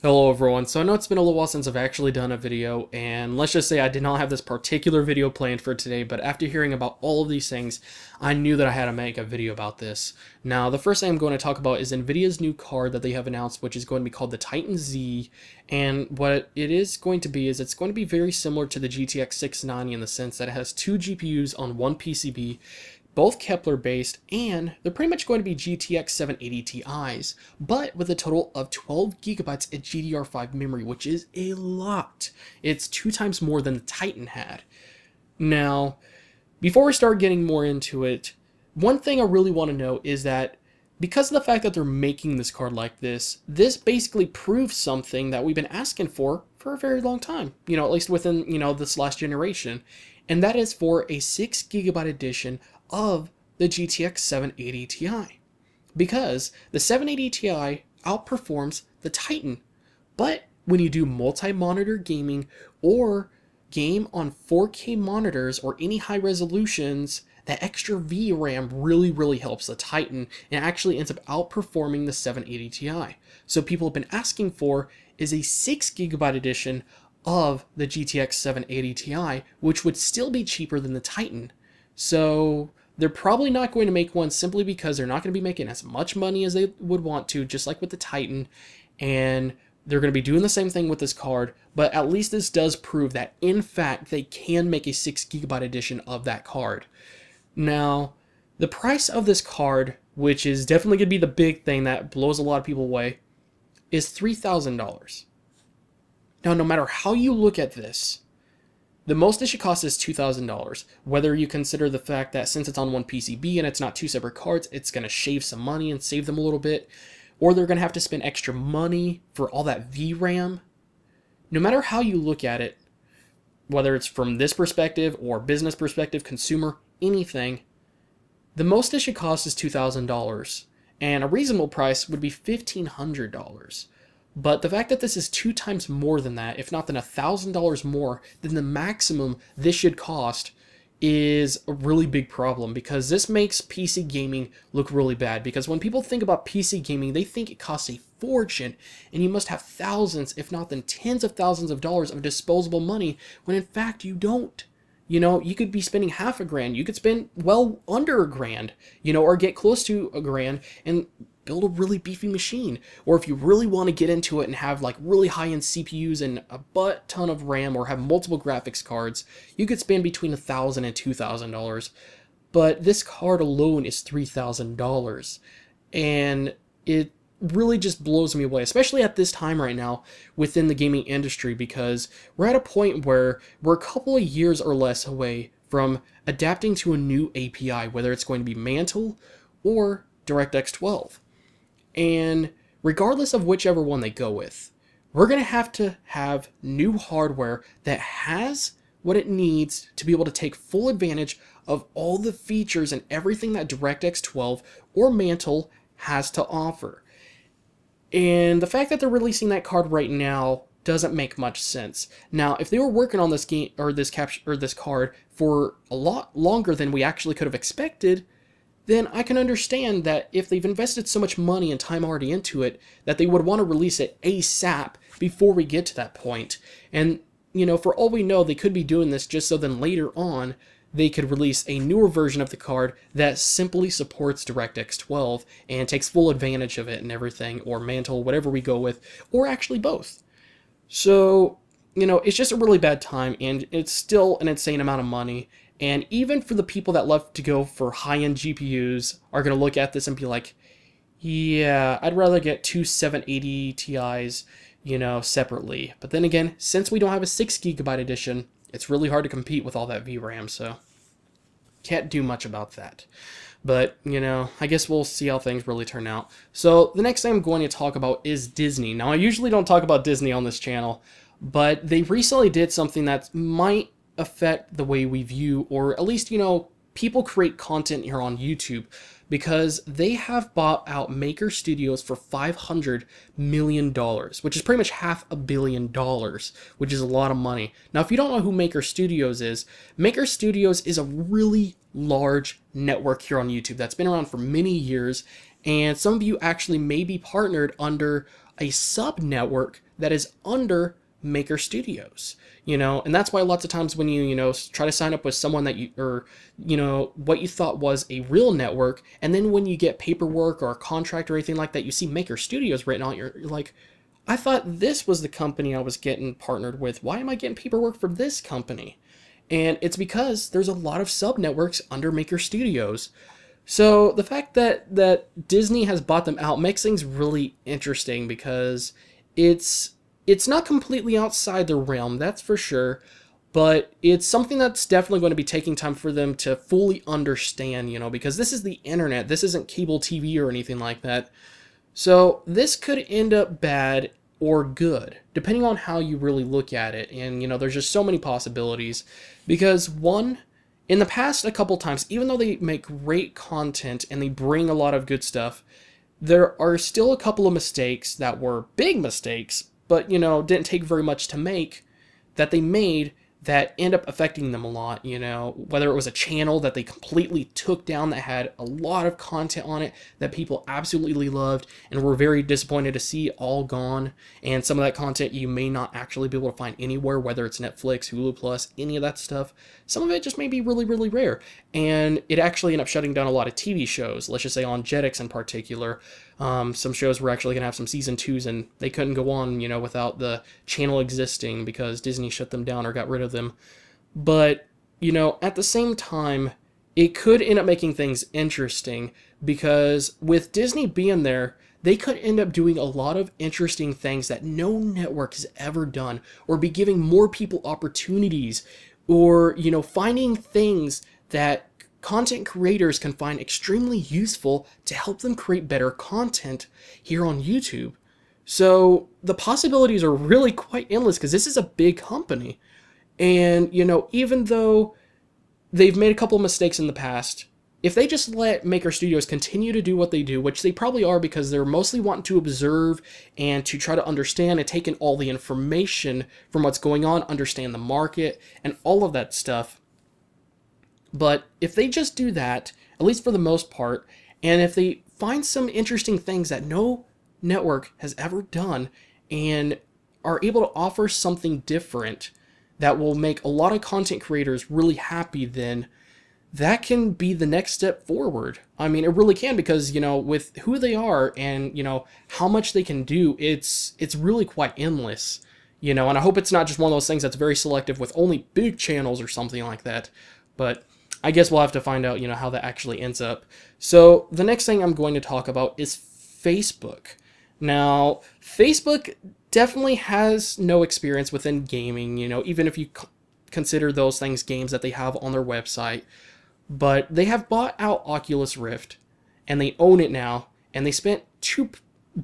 Hello everyone, so I know it's been a little while since I've actually done a video, and let's just say I did not have this particular video planned for today, but after hearing about all of these things, I knew that I had to make a video about this. Now, the first thing I'm going to talk about is Nvidia's new card that they have announced, which is going to be called the Titan Z, and what it is going to be is it's going to be very similar to the GTX 690 in the sense that it has two GPUs on one PCB, both Kepler based, and they're pretty much going to be GTX 780 Ti's, but with a total of 12 gigabytes of GDDR5 memory, which is a lot. It's 2 times more than the Titan had. Now, before we start getting more into it, one thing I really want to know is that because of the fact that they're making this card like this basically proves something that we've been asking for a very long time, at least within, this last generation, and that is for a 6 gigabyte edition of the GTX 780 Ti, because the 780 Ti outperforms the Titan. But when you do multi-monitor gaming or game on 4K monitors or any high resolutions, that extra VRAM really helps the Titan and actually ends up outperforming the 780 Ti. So people have been asking for is a 6 gigabyte edition of the GTX 780 Ti, which would still be cheaper than the Titan. So they're probably not going to make one simply because they're not going to be making as much money as they would want to, just like with the Titan, and they're going to be doing the same thing with this card, but at least this does prove that, in fact, they can make a 6 gigabyte edition of that card. Now, the price of this card, which is definitely going to be the big thing that blows a lot of people away, is $3,000. Now, no matter how you look at this, the most it should cost is $2,000, whether you consider the fact that since it's on one PCB and it's not two separate cards, it's going to shave some money and save them a little bit, or they're going to have to spend extra money for all that VRAM. No matter how you look at it, whether it's from this perspective or business perspective, consumer, anything, the most it should cost is $2,000, and a reasonable price would be $1,500. But the fact that this is 2 times more than that, if not than $1,000 more than the maximum this should cost, is a really big problem, because this makes PC gaming look really bad. Because when people think about PC gaming, they think it costs a fortune, and you must have thousands, if not then tens of thousands of dollars of disposable money, when in fact you don't. You could be spending half a grand, you could spend well under a grand, or get close to a grand and build a really beefy machine. Or if you really want to get into it and have like really high-end CPUs and a butt ton of RAM, or have multiple graphics cards, you could spend between $1,000 and $2,000. But this card alone is $3,000, and it really just blows me away, especially at this time right now within the gaming industry, because we're at a point where we're a couple of years or less away from adapting to a new API, whether it's going to be Mantle or DirectX 12. And regardless of whichever one they go with, we're going to have new hardware that has what it needs to be able to take full advantage of all the features and everything that DirectX 12 or Mantle has to offer. And the fact that they're releasing that card right now doesn't make much sense. Now, if they were working on this game or this card for a lot longer than we actually could have expected, then I can understand that if they've invested so much money and time already into it, that they would want to release it ASAP before we get to that point. And, for all we know, they could be doing this just so then later on they could release a newer version of the card that simply supports DirectX 12 and takes full advantage of it and everything, or Mantle, whatever we go with, or actually both. So, it's just a really bad time, and it's still an insane amount of money. And even for the people that love to go for high-end GPUs are going to look at this and be like, yeah, I'd rather get two 780 Ti's, separately. But then again, since we don't have a 6 gigabyte edition, it's really hard to compete with all that VRAM, so can't do much about that. But, I guess we'll see how things really turn out. So the next thing I'm going to talk about is Disney. Now, I usually don't talk about Disney on this channel, but they recently did something that might affect the way we view, or at least, people create content here on YouTube, because they have bought out Maker Studios for $500 million, which is pretty much $500 million, which is a lot of money. Now, if you don't know who Maker Studios is a really large network here on YouTube that's been around for many years, and some of you actually may be partnered under a sub network that is under Maker Studios, and that's why lots of times when you try to sign up with someone that you, or, what you thought was a real network, and then when you get paperwork or a contract or anything like that, you see Maker Studios written on it, you're like, I thought this was the company I was getting partnered with. Why am I getting paperwork from this company? And it's because there's a lot of sub networks under Maker Studios. So the fact that Disney has bought them out makes things really interesting, because it's not completely outside the realm, that's for sure, but it's something that's definitely going to be taking time for them to fully understand, because this is the internet. This isn't cable TV or anything like that. So this could end up bad or good, depending on how you really look at it. And, there's just so many possibilities, because one, in the past a couple times, even though they make great content and they bring a lot of good stuff, there are still a couple of mistakes that were big mistakes, but, didn't take very much to make, that they made that end up affecting them a lot, whether it was a channel that they completely took down that had a lot of content on it that people absolutely loved and were very disappointed to see all gone, and some of that content you may not actually be able to find anywhere, whether it's Netflix, Hulu Plus, any of that stuff. Some of it just may be really, really rare, and it actually ended up shutting down a lot of TV shows, let's just say on Jetix in particular. Some shows were actually going to have some season 2s, and they couldn't go on, without the channel existing, because Disney shut them down or got rid of them. But, at the same time, it could end up making things interesting, because with Disney being there, they could end up doing a lot of interesting things that no network has ever done, or be giving more people opportunities, or, finding things that content creators can find extremely useful to help them create better content here on YouTube. So the possibilities are really quite endless, because this is a big company. And, even though they've made a couple of mistakes in the past, if they just let Maker Studios continue to do what they do, which they probably are, because they're mostly wanting to observe and to try to understand and take in all the information from what's going on, understand the market, and all of that stuff. But if they just do that, at least for the most part, and if they find some interesting things that no network has ever done, and are able to offer something different that will make a lot of content creators really happy, then that can be the next step forward. I mean, it really can, because, with who they are and, how much they can do, it's really quite endless, and I hope it's not just one of those things that's very selective with only big channels or something like that. But I guess we'll have to find out, how that actually ends up. So the next thing I'm going to talk about is Facebook. Now, Facebook definitely has no experience within gaming, even if you consider those things games that they have on their website. But they have bought out Oculus Rift, and they own it now, and they spent $2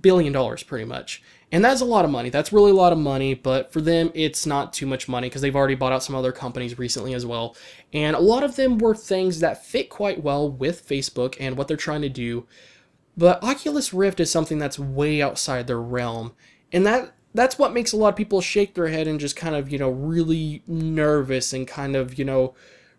billion pretty much. And that's a lot of money. That's really a lot of money, but for them, it's not too much money, because they've already bought out some other companies recently as well. And a lot of them were things that fit quite well with Facebook and what they're trying to do. But Oculus Rift is something that's way outside their realm. And that's what makes a lot of people shake their head and just kind of, really nervous and kind of,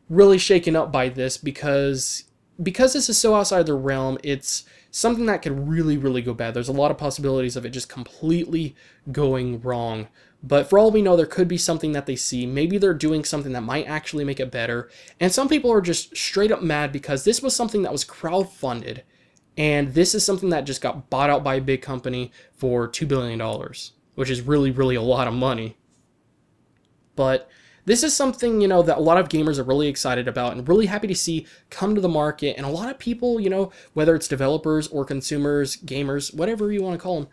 really shaken up by this, because this is so outside their realm. It's something that could really, really go bad. There's a lot of possibilities of it just completely going wrong. But for all we know, there could be something that they see. Maybe they're doing something that might actually make it better. And some people are just straight up mad, because this was something that was crowdfunded. And this is something that just got bought out by a big company for $2 billion, which is really, really a lot of money. But this is something, that a lot of gamers are really excited about and really happy to see come to the market. And a lot of people, whether it's developers or consumers, gamers, whatever you want to call them,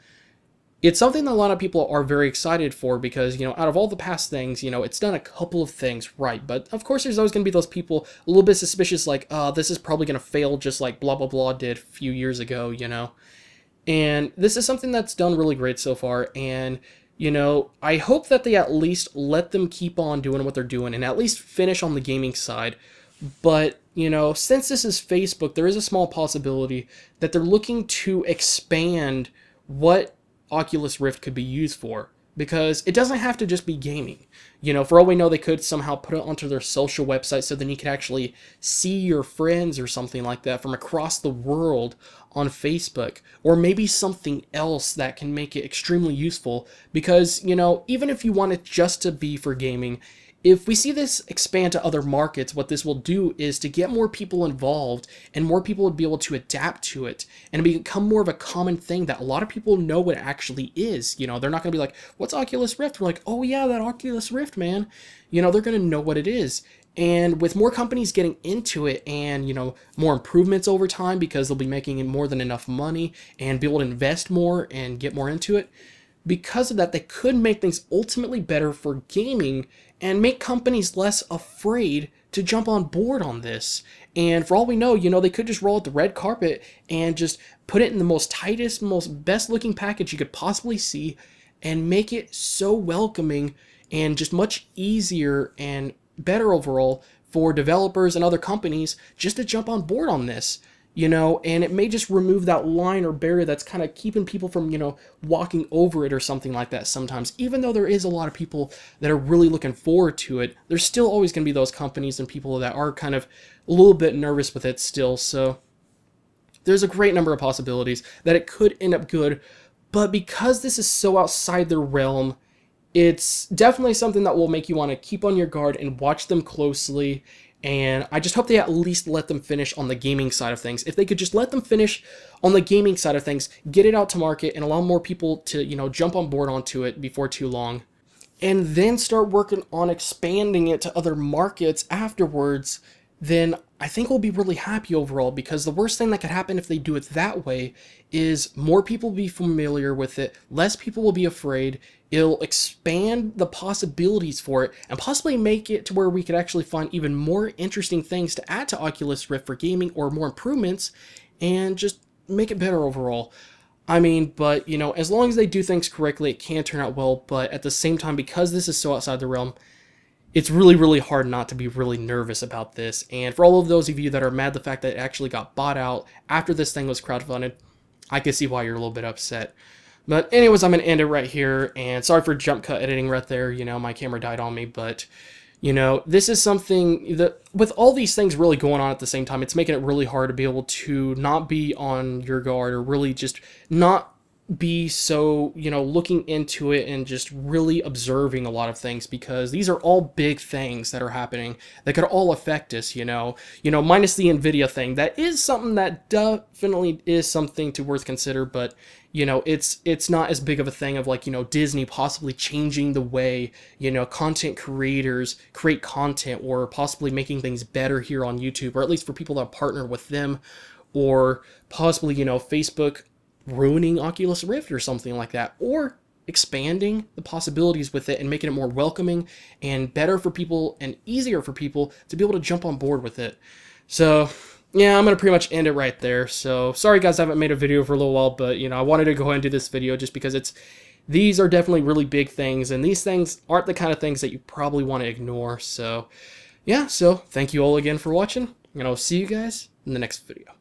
it's something that a lot of people are very excited for, because, out of all the past things, it's done a couple of things right. But of course, there's always going to be those people a little bit suspicious, like, this is probably going to fail just like blah, blah, blah did a few years ago, And this is something that's done really great so far. And I hope that they at least let them keep on doing what they're doing and at least finish on the gaming side. But, since this is Facebook, there is a small possibility that they're looking to expand what Oculus Rift could be used for. because it doesn't have to just be gaming. You know, for all we know, they could somehow put it onto their social website so then you could actually see your friends or something like that from across the world on Facebook, or maybe something else that can make it extremely useful. Because, you know, even if you want it just to be for gaming, if we see this expand to other markets, what this will do is to get more people involved, and more people would be able to adapt to it and become more of a common thing that a lot of people know what it actually is. You know, they're not going to be like, what's Oculus Rift? We're like, oh yeah, that Oculus Rift, man. You know, they're going to know what it is. And with more companies getting into it and, you know, more improvements over time because they'll be making more than enough money and be able to invest more and get more into it, because of that, they could make things ultimately better for gaming and make companies less afraid to jump on board on this. And for all we know, you know, they could just roll out the red carpet and just put it in the most tightest, most best looking package you could possibly see and make it so welcoming and just much easier and better overall for developers and other companies just to jump on board on this. You know, and it may just remove that line or barrier that's kind of keeping people from, you know, walking over it or something like that sometimes. Even though there is a lot of people that are really looking forward to it, there's still always going to be those companies and people that are kind of a little bit nervous with it still. So there's a great number of possibilities that it could end up good. But because this is so outside their realm, it's definitely something that will make you want to keep on your guard and watch them closely. And I just hope they at least let them finish on the gaming side of things. If they could just let them finish on the gaming side of things, get it out to market, and allow more people to, you know, jump on board onto it before too long. And then start working on expanding it to other markets afterwards, then I think we'll be really happy overall, because the worst thing that could happen if they do it that way is more people will be familiar with it, less people will be afraid, it'll expand the possibilities for it, and possibly make it to where we could actually find even more interesting things to add to Oculus Rift for gaming, or more improvements, and just make it better overall. I mean, but, you know, as long as they do things correctly, it can turn out well, but at the same time, because this is so outside the realm, it's really, really hard not to be really nervous about this. And for all of those of you that are mad the fact that it actually got bought out after this thing was crowdfunded, I can see why you're a little bit upset. But anyways, I'm going to end it right here, and sorry for jump cut editing right there. You know, my camera died on me, but, you know, this is something that, with all these things really going on at the same time, it's making it really hard to be able to not be on your guard, or really just not be so, you know, looking into it and just really observing a lot of things, because these are all big things that are happening that could all affect us, you know, minus the Nvidia thing. That is something that definitely is something to worth consider, but, you know, it's not as big of a thing of, like, you know, Disney possibly changing the way, you know, content creators create content, or possibly making things better here on YouTube, or at least for people that partner with them, or possibly, you know, Facebook ruining Oculus Rift or something like that, or expanding the possibilities with it and making it more welcoming and better for people and easier for people to be able to jump on board with it. So yeah, I'm going to pretty much end it right there. So sorry guys, I haven't made a video for a little while, but, you know, I wanted to go ahead and do this video just because these are definitely really big things, and these things aren't the kind of things that you probably want to ignore. So yeah, so thank you all again for watching, and I'll see you guys in the next video.